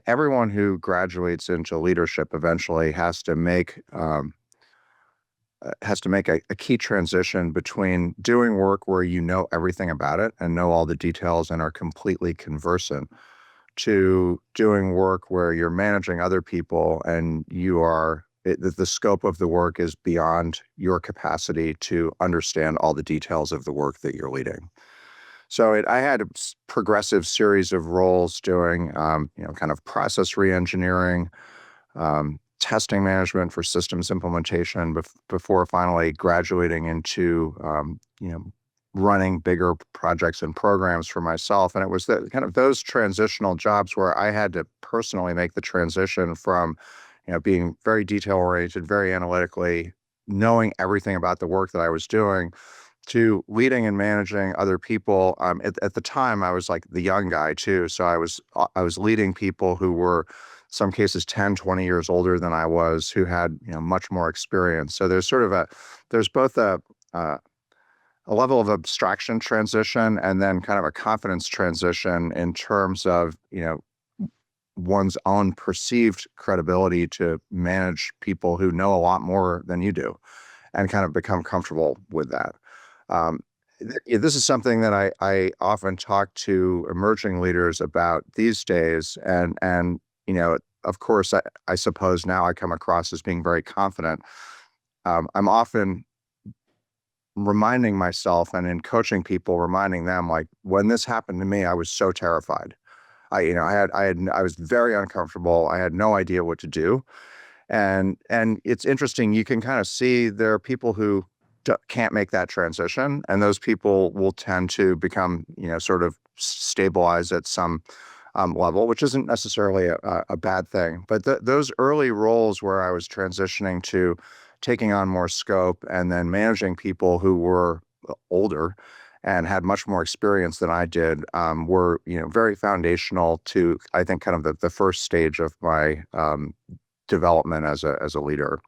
everyone who graduates into leadership eventually has to make a key transition between doing work where you know everything about it and know all the details and are completely conversant, to doing work where you're managing other people and the scope of the work is beyond your capacity to understand all the details of the work that you're leading. So I had a progressive series of roles doing, kind of process reengineering, testing management for systems implementation before finally graduating into, running bigger projects and programs for myself. And it was kind of those transitional jobs where I had to personally make the transition from, being very detail oriented, very analytically, knowing everything about the work that I was doing, to leading and managing other people. At the time, I was like the young guy too. So I was leading people who were, some cases, 10, 20 years older than I was, who had, much more experience. So there's both a level of abstraction transition and then kind of a confidence transition in terms of, one's own perceived credibility to manage people who know a lot more than you do and kind of become comfortable with that. Um, this is something that I often talk to emerging leaders about these days. And of course, I suppose now I come across as being very confident. I'm often reminding myself, and in coaching people, reminding them, like, when this happened to me, I was so terrified. I was very uncomfortable. I had no idea what to do. And it's interesting. You can kind of see there are people who can't make that transition, and those people will tend to become, sort of stabilize at some level, which isn't necessarily a bad thing. But those early roles where I was transitioning to taking on more scope and then managing people who were older and had much more experience than I did, were, very foundational to, I think, kind of the first stage of my development as a leader.